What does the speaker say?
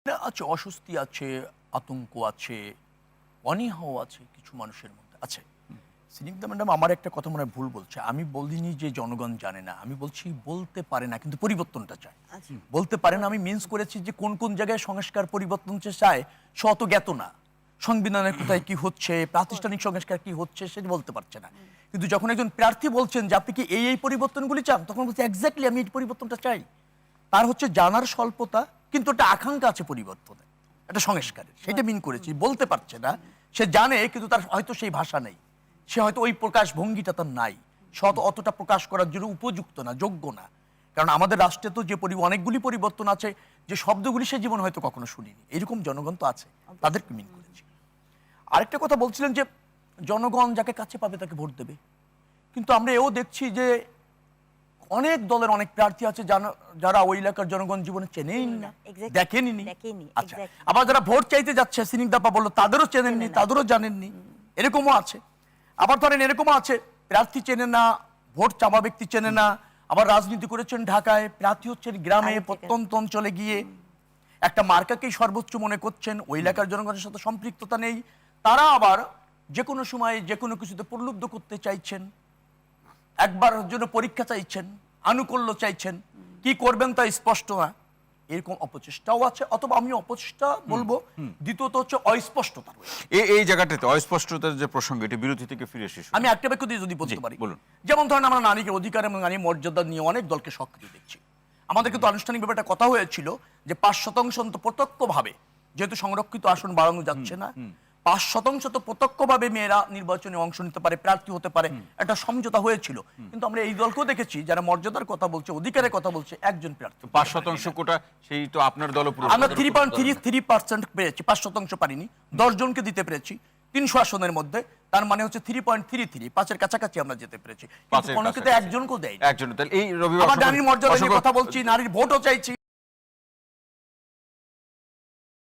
আছে, অস্বস্তি আছে, আতঙ্ক আছে, অনীহাও আছে কিছু মানুষের মধ্যে আছে। স্নিগ্ধা ম্যাডাম আমার একটা কথা মনে হয় ভুল বলছে। আমি বলিনি যে জনগণ জানে না, আমি বলছি বলতে পারে না কিন্তু পরিবর্তনটা চায়। বলতে পারে না আমি মিন্স করেছি যে কোন কোন জায়গায় সংস্কার পরিবর্তন চায় সে অত জ্ঞাত না। সংবিধানের কোথায় কি হচ্ছে, প্রাতিষ্ঠানিক সংস্কার কি হচ্ছে সেটা বলতে পারছে না। কিন্তু যখন একজন প্রার্থী বলছেন যে আপনি কি এই পরিবর্তনগুলি চান, তখন বলছে এক্স্যাক্টলি আমি এই পরিবর্তনটা চাই। তার হচ্ছে জানার স্বল্পতা, কিন্তু একটা আকাঙ্ক্ষা আছে পরিবর্তনের, একটা সংস্কারের, সেটা মিন করেছি। বলতে পারছে না, সে জানে কিন্তু তার হয়তো সেই ভাষা নেই, সে হয়তো ওই প্রকাশ ভঙ্গিটা তার নাই, সে অতটা প্রকাশ করার জন্য উপযুক্ত না, যোগ্য না। কারণ আমাদের রাষ্ট্রে তো যে অনেকগুলি পরিবর্তন আছে যে শব্দগুলি সে জীবন হয়তো কখনো শুনিনি, এরকম জনগণ তো আছে, তাদেরকে মিন করেছি। আরেকটা কথা বলছিলেন যে জনগণ যাকে কাছে পাবে তাকে ভোট দেবে, কিন্তু আমরা এও দেখছি যে অনেক দলের অনেক প্রার্থী আছে যারা ওই এলাকার জনগণ জীবনে চেনেই না, দেখেনি। আচ্ছা, আবার যারা ভোট চাইতে যাচ্ছে স্নিগ্ধাপা বললো তাদেরও চেনেননি, তাদেরও জানেননি, এরকমও আছে। আবার ধরেন এরকমও আছে প্রার্থী চেনে না, ভোট চাওয়া ব্যক্তি চেনে না, আবার রাজনীতি করেছেন ঢাকায়, প্রার্থী হচ্ছেন গ্রামে প্রত্যন্ত অঞ্চলে গিয়ে একটা মার্কাকেই সর্বোচ্চ মনে করছেন, ওই এলাকার জনগণের সাথে সম্পৃক্ততা নেই। তারা আবার যে কোনো সময় যে কোনো কিছুতে প্রলুব্ধ করতে চাইছেন, একবার জন্য পরীক্ষা চাইছেন, আনুকূল্য চাইছেন, কি করবেন তা স্পষ্ট না, এরকম অপচেষ্টাও আছে। অথবা আমি অপচেষ্টা বলবো, দ্বিতীয়ত হচ্ছে অস্পষ্টতা। এই জায়গাটাতে অস্পষ্টতার যে প্রসঙ্গ, এটি বিরোধী থেকে ফিরে এসেছে। আমি একটা বাক্য দিয়ে যদি বলতে পারি, বলুন। যেমন ধরেন আমরা নারীকে অধিকার এবং নারী মর্যাদা নিয়ে অনেক দলকে সক্রিয় দেখছি। আমাদের কিন্তু আনুষ্ঠানিকভাবে একটা কথা হয়েছিল যে ৫% প্রত্যক্ষভাবে, যেহেতু সংরক্ষিত আসন বাড়ানো যাচ্ছে না, ৫% তো প্রত্যক্ষভাবে মেয়েরা নির্বাচনে অংশ নিতে পারে, প্রার্থী হতে পারে, একটা সমঝোতা হয়েছিল। কিন্তু আমরা এই দলকেও দেখেছি যারা মর্যাদার কথা বলছে, অধিকারের কথা বলছে, একজন প্রার্থী ৫% কোটা, সেই তো আপনার দল আমরা 3.33% পেয়েছি, 5% পারিনি, 10 জনকে দিতে পেরেছি ৩০০ আসনের মধ্যে। তার মানে হচ্ছে 3.33, 5-এর কাছাকাছি আমরা যেতে পেরেছি, কিন্তু কোনো ক্ষেত্রে একজনকেও দেয়নি। একজন। এই রবিবার নারীর মর্যাদা নিয়ে কথা বলছি, নারীর ভোটও চাইছি।